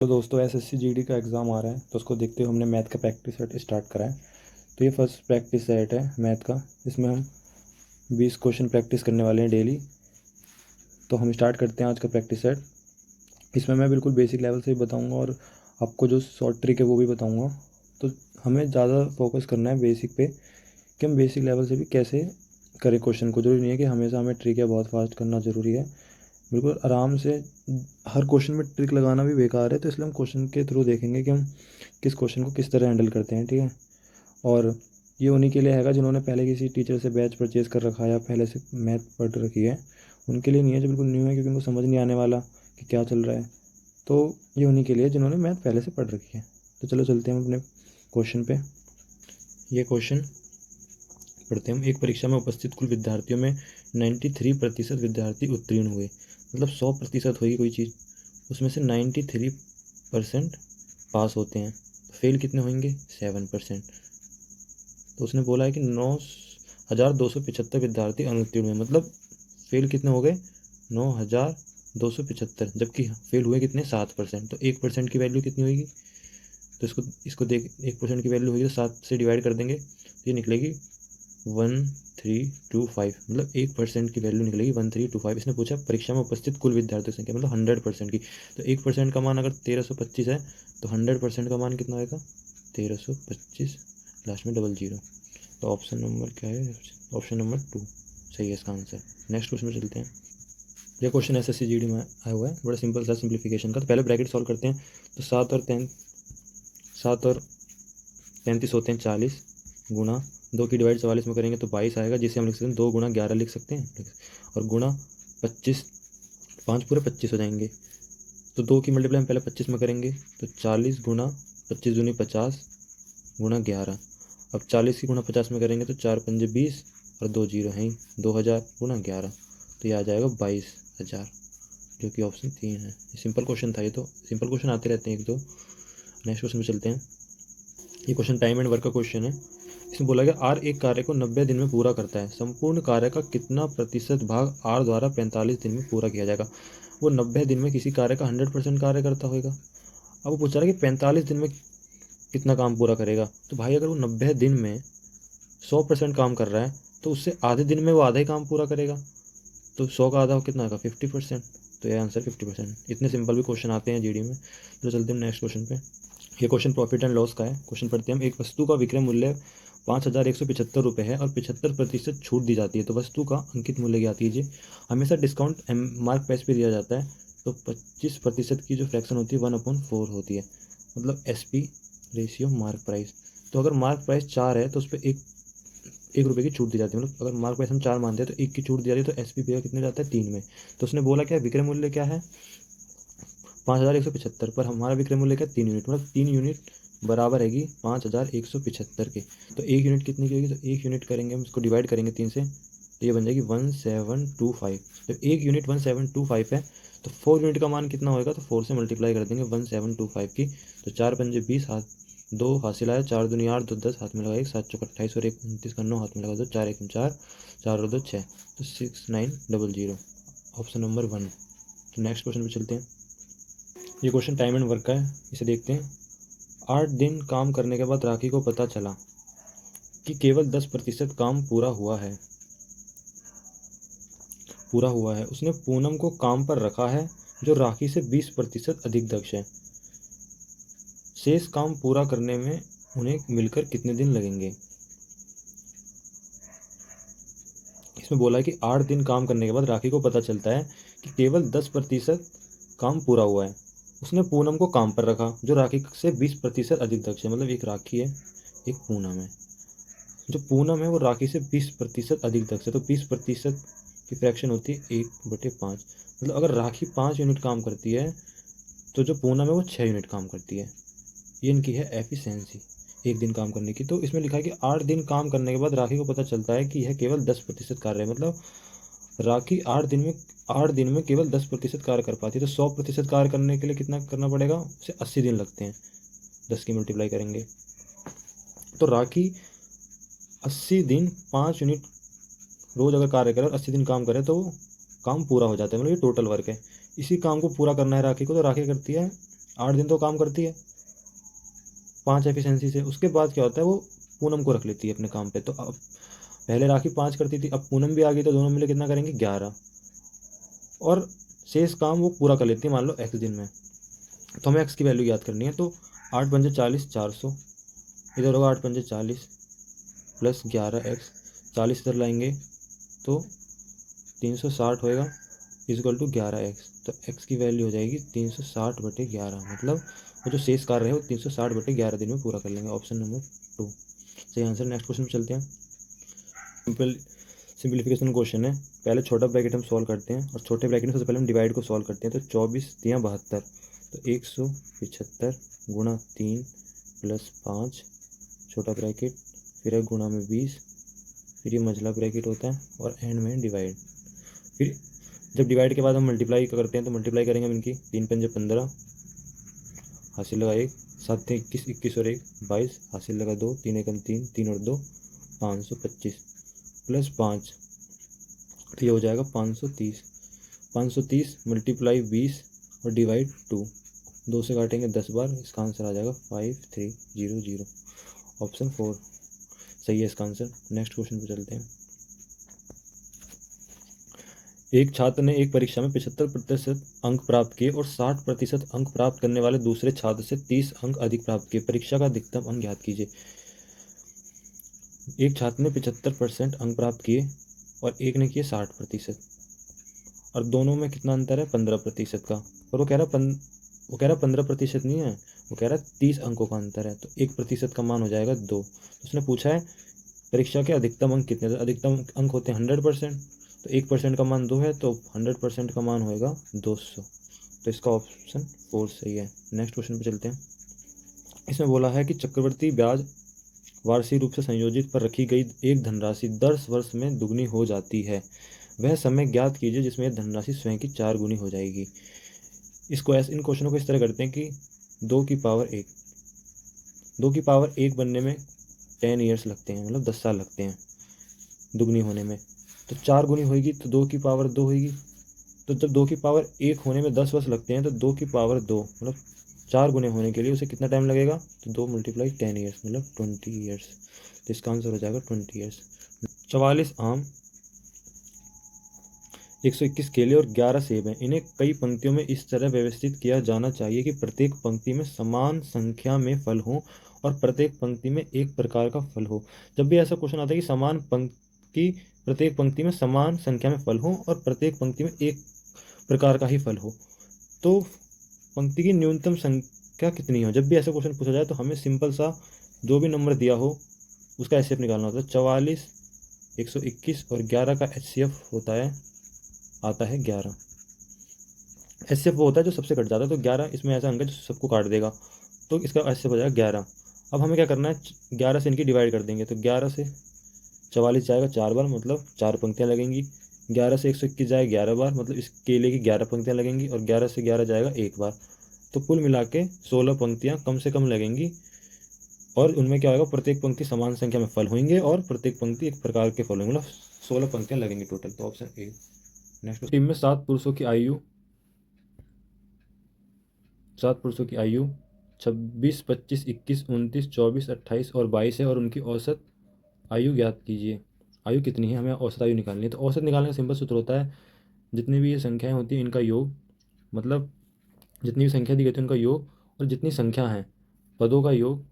तो दोस्तों SSC GD का एग्ज़ाम आ रहा है, तो उसको देखते हुए हमने मैथ का प्रैक्टिस सेट स्टार्ट करा है। तो ये फर्स्ट प्रैक्टिस सेट है मैथ का। इसमें हम 20 क्वेश्चन प्रैक्टिस करने वाले हैं डेली। तो हम स्टार्ट करते हैं आज का प्रैक्टिस सेट। इसमें मैं बिल्कुल बेसिक लेवल से ही बताऊंगा और आपको जो शॉर्ट ट्रिक है वो भी बताऊंगा। तो हमें ज़्यादा फोकस करना है बेसिक पे कि हम बेसिक लेवल से भी कैसे करें क्वेश्चन को। ज़रूरी नहीं है कि हमेशा हमें ट्रिक है बहुत फास्ट करना ज़रूरी है। बिल्कुल आराम से हर क्वेश्चन में ट्रिक लगाना भी बेकार है, तो इसलिए हम क्वेश्चन के थ्रू देखेंगे कि हम किस क्वेश्चन को किस तरह हैंडल करते हैं। ठीक है। और ये उन्हीं के लिए हैगा जिन्होंने पहले किसी टीचर से बैच परचेज़ कर रखा है या पहले से मैथ पढ़ रखी है। उनके लिए नहीं है जो बिल्कुल न्यू है, क्योंकि उनको समझ नहीं आने वाला कि क्या चल रहा है। तो ये उन्हीं के लिए जिन्होंने मैथ पहले से पढ़ रखी है। तो चलो चलते हैं हम अपने क्वेश्चन पे। ये क्वेश्चन पढ़ते हैं हम। एक परीक्षा में उपस्थित कुल विद्यार्थियों में 93% विद्यार्थी उत्तीर्ण हुए। मतलब 100% होगी कोई चीज़, उसमें से 93% पास होते हैं। फेल कितने होंगे? 7%। तो उसने बोला है कि 9,275 विद्यार्थी अनुत्तीर्ण हुए। मतलब फेल कितने हो गए? 9,275, जबकि फेल हुए कितने? 7%। तो 1% की वैल्यू कितनी होगी? तो इसको इसको देख, 1% की वैल्यू होगी तो 7 से डिवाइड कर देंगे तो ये निकलेगी 1325। मतलब 1% की वैल्यू निकलेगी 1325। इसने पूछा परीक्षा में उपस्थित कुल विद्यार्थियों संख्या, मतलब 100% की। तो 1% का मान अगर 1325 है तो 100% का मान कितना होगा? 1325, लास्ट में डबल जीरो। तो ऑप्शन नंबर क्या है? ऑप्शन नंबर 2 सही है इसका आंसर। नेक्स्ट क्वेश्चन में चलते हैं। यह क्वेश्चन एसएससी जीडी में आया हुआ है, बड़ा सिंपल सा सिंप्लीफिकेशन का। तो पहले ब्रैकेट सॉल्व करते हैं। तो 7 और 35 होते हैं 40, गुणा 2 की डिवाइड 44 में करेंगे तो 22 आएगा, जिसे हम लिख सकते हैं 2 गुणा 11 लिख सकते हैं। और गुणा 25, 5 पूरे 25 हो जाएंगे। तो 2 की मल्टीप्लाई हम पहले 25 में करेंगे तो 40 गुणा 25 दूनी 50 गुणा 11। अब 40 की गुणा 50 में करेंगे तो 4 पंजे 20 और 2 जीरो हैं ही, 2000 गुणा 11। तो ये आ जाएगा 22,000, जो कि ऑप्शन 3 है। सिंपल क्वेश्चन था ये, तो सिंपल क्वेश्चन आते रहते हैं एक दो। नेक्स्ट क्वेश्चन में चलते हैं। ये क्वेश्चन टाइम एंड वर्क का क्वेश्चन है। इसमें बोला गया आर एक कार्य को 90 दिन में पूरा करता है। संपूर्ण कार्य का कितना प्रतिशत भाग आर द्वारा 45 दिन में पूरा किया जाएगा? वो 90 दिन में किसी कार्य का 100% कार्य करता होगा। अब वो पूछ रहा है कि 45 दिन में कितना काम पूरा करेगा। तो भाई अगर वो 90 दिन में 100% काम कर रहा है तो उससे आधे दिन में वो आधा ही काम पूरा करेगा। तो 100 का आधा कितना होगा? 50%। तो यह आंसर 50%। इतने सिंपल भी क्वेश्चन आते हैं जीडी में। तो चलते हैं नेक्स्ट क्वेश्चन पे। ये क्वेश्चन प्रॉफिट एंड लॉस का है। क्वेश्चन पढ़ते हैं हम। एक वस्तु का विक्रय मूल्य 5,175 रुपये है और 75% छूट दी जाती है, तो वस्तु का अंकित मूल्य ज्ञात कीजिए। हमेशा डिस्काउंट मार्क प्राइस पे दिया जाता है। तो 25% की जो फ्रैक्शन होती है 1/4 होती है, मतलब SP रेशियो मार्क प्राइस। तो अगर मार्क प्राइस 4 है तो उस पर एक रुपये की छूट दी जाती है। मतलब अगर मार्क प्राइस हम 4 मानते हैं तो 1 की छूट दी जाती है, तो SP पे कितने जाता है? 3 में। तो उसने बोला क्या विक्रय मूल्य क्या है? 5,175, पर हमारा विक्रय मूल्य क्या? 3 यूनिट। मतलब 3 यूनिट बराबर हैगी 5,175 के। तो 1 यूनिट कितनी की होगी? तो 1 यूनिट करेंगे हम, इसको डिवाइड करेंगे 3 से तो ये बन जाएगी 1725। जब 1 यूनिट 1725 है तो 4 यूनिट का मान कितना होगा? तो 4 से मल्टीप्लाई कर देंगे 1725 की। तो 4 पंजे 20, हाथ 2 हासिल आया, 4 दूनी 8, 2 10, हाथ में लगा 1, 7 चौक 28 और 1 29 का 9, हाथ में लगा 2, 4 1 4, 4 और 2 6। तो 6900, ऑप्शन नंबर 1। तो नेक्स्ट क्वेश्चन पे चलते हैं। ये क्वेश्चन टाइम एंड वर्क का है, इसे देखते हैं। 8 दिन काम करने के बाद राखी को पता चला कि केवल 10% काम पूरा हुआ है। उसने पूनम को काम पर रखा है, जो राखी से 20% अधिक दक्ष है। शेष काम पूरा करने में उन्हें मिलकर कितने दिन लगेंगे? इसमें बोला है कि 8 दिन काम करने के बाद राखी को पता चलता है कि केवल 10% काम पूरा हुआ है। उसने पूनम को काम पर रखा, जो राखी से 20% अधिक दक्ष है। मतलब एक राखी है, एक पूनम है। जो पूनम है वो राखी से 20% अधिक दक्ष है। तो 20% की फ्रैक्शन होती है 1/5। मतलब अगर राखी 5 यूनिट काम करती है तो जो पूनम है वो 6 यूनिट काम करती है। ये इनकी है एफिशिएंसी एक दिन काम करने की। तो इसमें लिखा है कि 8 दिन काम करने के बाद राखी को पता चलता है कि यह केवल 10% कार्य है। मतलब राखी 8 दिन में केवल 10% कार्य कर पाती है। तो 100% कार्य करने के लिए कितना करना पड़ेगा? उसे 80 दिन लगते हैं। 10 की मल्टीप्लाई करेंगे तो राखी 80 दिन 5 यूनिट रोज अगर कार्य करे और 80 दिन काम करे तो काम पूरा हो जाता है। मतलब ये टोटल वर्क है। इसी काम को पूरा करना है राखी को, तो राखी करती है 8 दिन तो काम करती है 5 एफिशिएंसी से। उसके बाद क्या होता है, वो पूनम को रख लेती है अपने काम पे। तो अब पहले राखी 5 करती थी, अब पूनम भी आ गई, तो दोनों मिले कितना करेंगे 11, और शेष काम वो पूरा कर लेती है मान लो x दिन में। तो हमें x की वैल्यू याद करनी है। तो 8×5 = 40, 400, इधर होगा 8×5 = 40 प्लस 11x, 40 इधर लाएंगे तो 360 होएगा इक्वल टू 11x। तो x की वैल्यू हो जाएगी 360/11, मतलब वो जो शेष कार्य है वो 360/11 दिन में पूरा कर लेंगे। ऑप्शन नंबर 2 सही आंसर। नेक्स्ट क्वेश्चन पे चलते हैं। सिंपल सिंप्लीफिकेशन क्वेश्चन है। पहले छोटा ब्रैकेट हम सॉल्व करते हैं, और छोटे ब्रैकेट में सबसे पहले हम डिवाइड को सॉल्व करते हैं। तो 24×3 = 72, तो 175 गुणा 3 प्लस 5 छोटा ब्रैकेट, फिर है गुणा में 20, फिर ये मझला ब्रैकेट होता है, और एंड में डिवाइड। फिर जब डिवाइड के बाद हम मल्टीप्लाई करते हैं, तो मल्टीप्लाई करेंगे हम इनकी, 3×5 = 15, हासिल लगा 1, 7×3 = 21, 21 और 1 = 22, हासिल लगा 2, 3×1 = 3, 3 और 2 = 525 प्लस 5, तो ये हो जाएगा 530। 530 × 20 और डिवाइड 2, 2 से काटेंगे 10 बार, इसका आंसर आ जाएगा 5300। ऑप्शन 4 सही है इसका आंसर। नेक्स्ट क्वेश्चन पे चलते हैं। एक छात्र ने एक परीक्षा में 75% अंक प्राप्त किए और 60% अंक प्राप्त करने वाले दूसरे छात्र से 30 अंक अधिक प्राप्त किए। परीक्षा का अधिकतम अंक ज्ञात कीजिए। एक छात्र ने 75% अंक प्राप्त किए और एक ने किए 60%, और दोनों में कितना अंतर है 15% का। और वो कह रहा 15% नहीं है, वो कह रहा 30 अंकों का अंतर है। तो 1% का मान हो जाएगा 2। तो उसने पूछा है परीक्षा के अधिकतम अंक कितने। तो अधिकतम अंक होते हैं 100%, तो 1% का मान 2 है, तो 100% का मान होएगा 200। तो इसका ऑप्शन 4 सही है। नेक्स्ट क्वेश्चन पे चलते हैं। इसमें बोला है कि चक्रवृद्धि ब्याज वार्षिक रूप से संयोजित पर रखी गई एक धनराशि 10 वर्ष में दुगनी हो जाती है। वह समय ज्ञात कीजिए जिसमें यह धनराशि स्वयं की 4 गुनी हो जाएगी। इन क्वेश्चनों को इस तरह करते हैं कि 2 की पावर 1 बनने में 10 ईयर्स लगते हैं, मतलब 10 साल लगते हैं दुगनी होने में। तो 4 गुनी होगी तो 2 की पावर 2 होगी। तो जब 2 की पावर 1 होने में 10 वर्ष लगते हैं, तो 2 की पावर 2 मतलब 4 गुने होने के लिए उसे कितना टाइम लगेगा। तो 2 × 10 ईयर्स मतलब 20 ईयर्स। तो इसका आंसर हो जाएगा 20 ईयर्स। 44 आम, 121 केले और 11 सेब हैं। इन्हें कई पंक्तियों में इस तरह व्यवस्थित किया जाना चाहिए कि प्रत्येक पंक्ति में समान संख्या में फल हो और प्रत्येक पंक्ति में एक प्रकार का फल हो। जब भी ऐसा क्वेश्चन आता है कि प्रत्येक पंक्ति में समान संख्या में फल हो और प्रत्येक पंक्ति में एक प्रकार का ही फल हो, तो पंक्ति की न्यूनतम संख्या कितनी हो। जब भी ऐसा क्वेश्चन पूछा जाए तो हमें सिंपल सा जो भी नंबर दिया हो उसका एचसीएफ निकालना होता है। 44, 121 और 11 का एचसीएफ आता है 11। एचसीएफ वो होता है जो सबसे कट जाता है, तो 11 इसमें ऐसा अंक है जो सबको काट देगा, तो इसका एचसीएफ हो जाएगा 11। अब हमें क्या करना है, 11 से इनकी डिवाइड कर देंगे। तो 11 से 44 जाएगा 4 बार, मतलब 4 पंक्तियाँ लगेंगी। 11 से 121 जाएगा 11 बार, मतलब इस केले की 11 पंक्तियाँ लगेंगी। और 11 से 11 जाएगा 1 बार, तो कुल मिला के 16 पंक्तियाँ कम से कम लगेंगी। और उनमें क्या होगा, प्रत्येक पंक्ति समान संख्या में फल होंगे और प्रत्येक पंक्ति एक प्रकार के फल होंगे, मतलब 16 पंक्तियाँ लगेंगी टोटल। तो ऑप्शन ए। नेक्स्ट, टीम में 7 पुरुषों की आयु 26, 25, 21, 29, 24, 28 और 22 है, और उनकी औसत आयु ज्ञात कीजिए। आयु कितनी है, हमें औसत आयु निकालनी है। तो औसत निकालने का सिंपल सूत्र होता है, जितनी भी ये संख्याएं होती हैं इनका योग, मतलब जितनी भी संख्या दी गई थी उनका योग, और जितनी संख्या है पदों का योग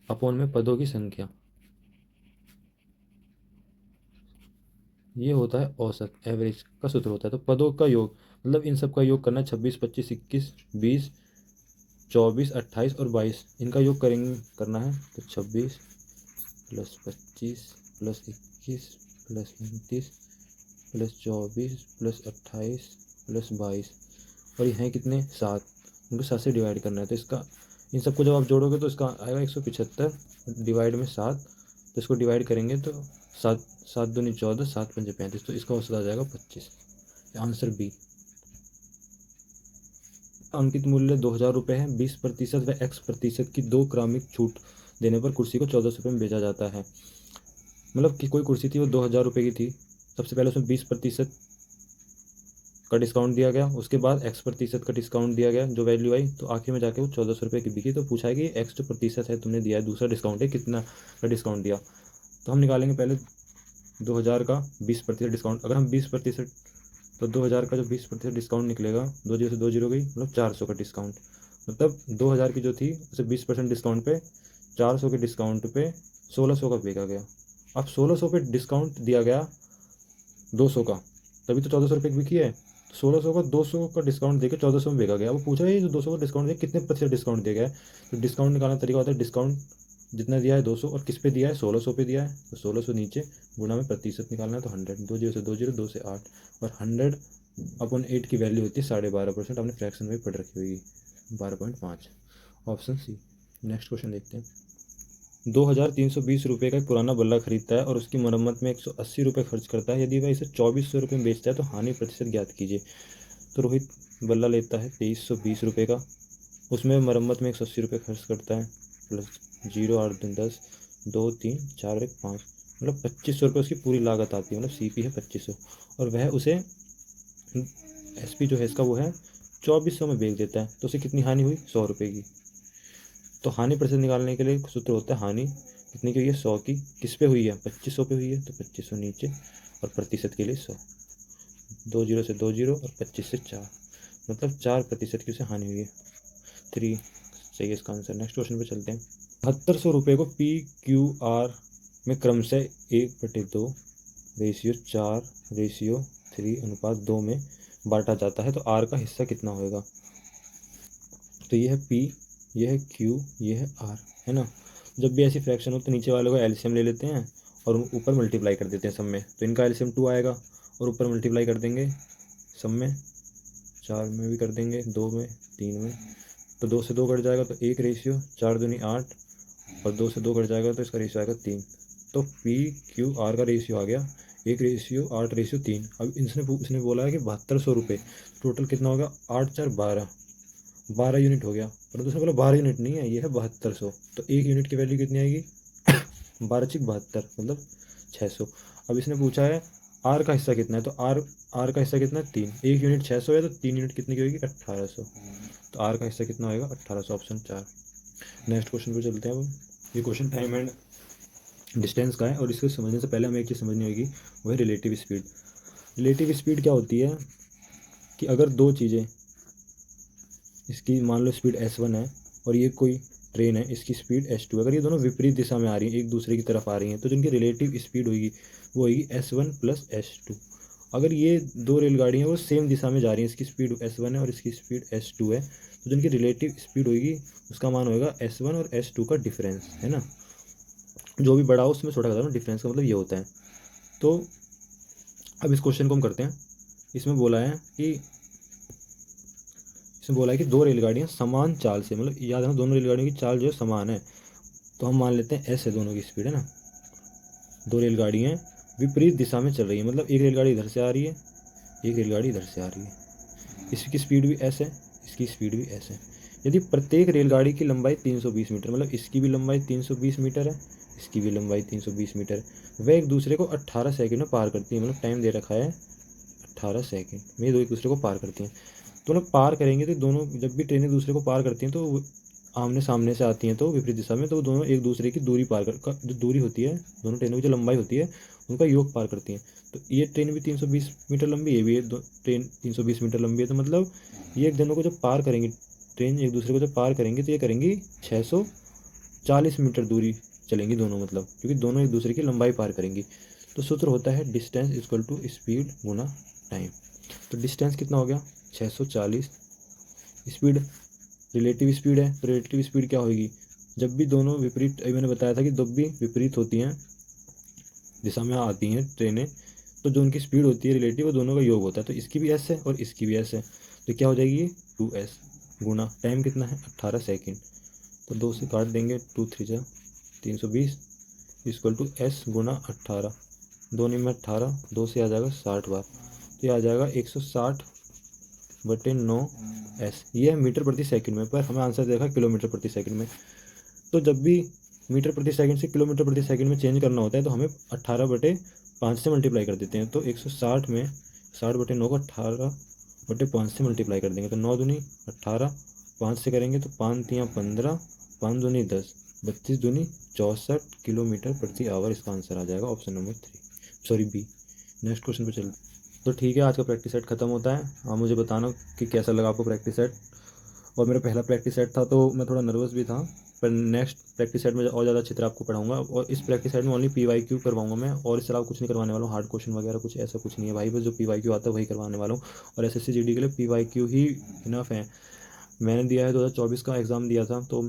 अपॉन में पदों की संख्या, ये होता है औसत, एवरेज का सूत्र होता है। तो पदों का योग मतलब इन सब का योग करना है। 26, 25, 21, 20, 24, 28 और 22, इनका योग करना है। तो 26 + 25 + 21 + 29 + 24 + 28 + 22, और ये हैं कितने 7, उनको 7 से डिवाइड करना है। तो इसका इन सबको जब आप जोड़ोगे तो इसका आएगा 175 डिवाइड में 7। तो इसको डिवाइड करेंगे तो 7, 7 दूनी 14, 7 पंजे 35, तो इसका औसत आ जाएगा 25। Answer B. अंकित मूल्य 2000 रुपये है। 20% व x% की 2 क्रमिक छूट देने पर कुर्सी को 1400 रुपये में बेचा जाता है। मतलब कि कोई कुर्सी थी वो 2000 रुपये की थी। सबसे पहले उसमें 20% का डिस्काउंट दिया गया, उसके बाद x% का डिस्काउंट दिया गया जो वैल्यू आई, तो आखिर में जाके वो 1400 रुपये की बिकी। तो पूछा है कि x जो प्रतिशत है तुमने दिया है, दूसरा डिस्काउंट है, कितना का डिस्काउंट दिया। तो हम निकालेंगे पहले 2000 का 20% डिस्काउंट। अगर हम 20%, तो 2000 का जो 20% डिस्काउंट निकलेगा, 2 जीरो से 2 जीरो गई, मतलब 400 का डिस्काउंट। मतलब 2000 की जो थी उसे 20% डिस्काउंट पे, 400 के डिस्काउंट पे 1600 का बेचा गया। अब 1600 पे डिस्काउंट दिया गया 200 का, तभी तो 1400 रुपये की बिकी है। तो 1600 का 200 का डिस्काउंट देकर 1400 में बेचा गया। वो पूछा है जो 200 का डिस्काउंट दिया कितने प्रतिशत डिस्काउंट दिया गया है। तो डिस्काउंट निकालने का तरीका होता है, डिस्काउंट जितना दिया है 200 और किस पे दिया है, 1600 पे दिया है, तो 1600 नीचे गुणा में प्रतिशत निकालना है, तो 100, 2 जीरो से 2 जीरो, 2 से 8, और 100/8 की वैल्यू होती है 12.5%। आपने फ्रैक्शन में पढ़ रखी होगी, 12.5, ऑप्शन सी। नेक्स्ट क्वेश्चन देखते हैं। 2320 रुपये का एक पुराना बल्ला खरीदता है और उसकी मरम्मत में 180 रुपये खर्च करता है। यदि वह इसे 2400 रुपये में बेचता है तो हानि प्रतिशत ज्ञात कीजिए। तो रोहित बल्ला लेता है 2320 रुपये का, उसमें मरम्मत में 180 रुपये खर्च करता है, प्लस 0, 8 दूनी 10, 2 3 4 1 5, मतलब 2500 रुपये उसकी पूरी लागत आती है, मतलब CP है 2500, और वह उसे SP जो है इसका वो है 2400 में बेच देता है। तो उसे कितनी हानि हुई, 100 रुपये की। तो हानि प्रतिशत निकालने के लिए सूत्र होता है हानि कितनी की हुई है, 100 की। किस पे हुई है, 2500 पे हुई है, तो 2500 नीचे, और प्रतिशत के लिए 100, 2 जीरो से 2 जीरो और 25 से 4, मतलब 4% की उसे हानि हुई है। 3 सही है इसका आंसर। नेक्स्ट क्वेश्चन पे चलते हैं। 7200 रुपये को PQR में क्रमशः 1/2 रेशियो 4 रेशियो 3:2 में बांटा जाता है, तो R का हिस्सा कितना होगा। तो ये है P, ये है Q, ये है R, है ना। जब भी ऐसी फ्रैक्शन हो तो नीचे वाले को एलसीएम ले लेते हैं और ऊपर मल्टीप्लाई कर देते हैं सब में। तो इनका एलसीएम 2 आएगा और ऊपर मल्टीप्लाई कर देंगे सब में, 4 में भी कर देंगे, 2 में, 3 में, तो 2 से 2 कट जाएगा, तो 1 रेशियो 4 दूनी 8, और 2 से 2 कट जाएगा तो इसका रेशियो आएगा 3। तो PQR का रेशियो आ गया 1 रेशियो 8 रेशियो 3। अब इसने बोला है कि 7200 रुपये, टोटल कितना होगा, 8 4 12 यूनिट हो गया। परंतु उसने बोला 12 यूनिट नहीं है, ये है 7200। तो 1 यूनिट की वैल्यू कितनी आएगी, 12×72, मतलब 600। अब इसने पूछा है आर का हिस्सा कितना है, तो आर का हिस्सा कितना है, 3। 1 यूनिट 600 है, तो 3 यूनिट कितनी की होगी, 1800। तो आर का हिस्सा कितना होगा, 1800, ऑप्शन 4। नेक्स्ट क्वेश्चन पे चलते हैं। अब ये क्वेश्चन टाइम एंड डिस्टेंस का है, और इसको समझने से पहले हमें एक चीज़ समझनी होगी, वो है रिलेटिव स्पीड। रिलेटिव स्पीड क्या होती है कि अगर दो चीज़ें, इसकी मान लो स्पीड S1 है और ये कोई ट्रेन है, इसकी स्पीड S2, अगर ये दोनों विपरीत दिशा में आ रही हैं, एक दूसरे की तरफ आ रही हैं, तो जिनकी रिलेटिव स्पीड होगी वो होगी S1 + S2। अगर ये दो रेलगाड़ियाँ वो सेम दिशा में जा रही हैं, इसकी स्पीड S1 है और इसकी स्पीड S2 है, तो जिनकी रिलेटिव स्पीड होगी उसका मान होगा S1 और S2 का डिफरेंस, है ना। जो भी बड़ा हो उसमें छोटा कर दो, डिफरेंस का मतलब ये होता है। तो अब इस क्वेश्चन को हम करते हैं। इसमें बोला है कि दो रेलगाड़ियाँ समान चाल से, मतलब याद रखना दोनों रेलगाड़ियों की चाल जो है समान है, तो हम मान लेते हैं S है दोनों की स्पीड, है ना। दो रेलगाड़ियाँ विपरीत दिशा में चल रही है, मतलब एक रेलगाड़ी इधर से आ रही है, एक रेलगाड़ी इधर से आ रही है। इसकी स्पीड भी S है, इसकी स्पीड भी S है। यदि प्रत्येक रेलगाड़ी की लंबाई 320 मीटर, मतलब इसकी भी लंबाई 320 मीटर है, इसकी भी लंबाई 320 मीटर है, वह एक दूसरे को 18 सेकंड में पार करती है, मतलब टाइम दे रखा है 18 सेकंड में, दो एक दूसरे को पार करती हैं। तो लोग पार करेंगे तो दोनों, जब भी ट्रेनें दूसरे को पार करती हैं तो आमने सामने से आती हैं तो विपरीत दिशा में, तो दोनों एक दूसरे की दूरी पार कर जो दूरी होती है, दोनों ट्रेनों की जो लंबाई होती है उनका योग पार करती हैं। तो ये ट्रेन भी 320 मीटर लंबी है, ये भी ट्रेन 320 मीटर लंबी है, तो मतलब ये एक दोनों को जब पार करेंगी, ट्रेन एक दूसरे को जब पार करेंगी तो ये करेंगी 640 मीटर दूरी चलेंगी दोनों, मतलब क्योंकि दोनों एक दूसरे की लंबाई पार करेंगी। तो सूत्र होता है डिस्टेंस इक्वल टू स्पीड गुना टाइम। तो डिस्टेंस कितना हो गया, 640। स्पीड रिलेटिव स्पीड है, तो रिलेटिव स्पीड क्या होगी, जब भी दोनों विपरीत, अभी मैंने बताया था कि जब भी विपरीत होती हैं दिशा में आती हैं ट्रेनें, तो जो उनकी स्पीड होती है रिलेटिव वो दोनों का योग होता है। तो इसकी भी S है और इसकी भी S है, तो क्या हो जाएगी ये 2S गुना टाइम कितना है 18 सेकेंड। तो 2 से काट देंगे, 2 3 जा 320 इक्वल टू S गुना 18, 2 में 18, 2 से आ जाएगा 60 बार, तो ये आ जाएगा 160/9S। ये है मीटर प्रति सेकंड में, पर हमें आंसर देखा किलोमीटर प्रति सेकंड में। तो जब भी मीटर प्रति सेकंड से किलोमीटर प्रति सेकंड में चेंज करना होता है तो हमें 18/5 से मल्टीप्लाई कर देते हैं। तो 160 में 60/9 को 18 बटे 5 से मल्टीप्लाई कर देंगे तो 9 दूनी 18, 5 से करेंगे तो 5 तियाँ 15, 5 दूनी 10, 32 दूनी 64 किलोमीटर प्रति आवर इसका आंसर आ जाएगा option number 3, sorry B. Next question पे चलते। तो ठीक है, आज का प्रैक्टिस सेट खत्म होता है। आप मुझे बताना कि कैसा लगा आपको प्रैक्टिस सेट। और मेरा पहला प्रैक्टिस सेट था तो मैं थोड़ा नर्वस भी था, पर नेक्स्ट प्रैक्टिस सेट में और ज़्यादा अच्छी तरह आपको पढ़ाऊंगा। और इस प्रैक्टिस सेट में ओनली PYQ करवाऊंगा मैं, और इसके अलावा कुछ नहीं करवाने वाला हूँ। हार्ड क्वेश्चन वगैरह कुछ ऐसा कुछ नहीं है भाई, बस जो PYQ आता है वही करवाने वाला हूँ। और SSC GD के लिए PYQ ही इनफ है। मैंने दिया है 2024 का एग्ज़ाम दिया था, तो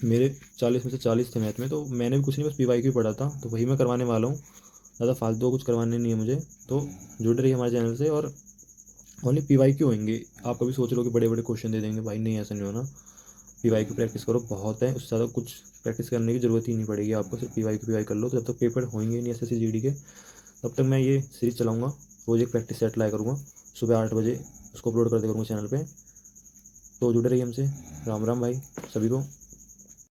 मेरे 40 में से 40 थे मैथ में, तो मैंने भी कुछ नहीं, बस PYQ पढ़ा था, तो वही मैं करवाने वाला हूँ। ज़्यादा फालतू कुछ करवाने नहीं है मुझे। तो जुड़ रही हमारे चैनल से, और ओनली PYQ होंगे। आप कभी सोच लो कि बड़े बड़े क्वेश्चन दे देंगे, भाई नहीं, ऐसा नहीं होना। PYQ प्रैक्टिस करो, बहुत है, उससे ज़्यादा कुछ प्रैक्टिस करने की ज़रूरत ही नहीं पड़ेगी आपको। सिर्फ PYQ कर लो, तो जब तक पेपर होंगे नहीं SSC GD के, तब तक मैं ये सीरीज़ चलाऊँगा। रोज़ एक प्रैक्टिस सेट लाया करूँगा, सुबह 8 बजे उसको अपलोड कर दिया करूँगा चैनल पर। तो जुड़े रहिए हमसे। राम राम भाई सभी को।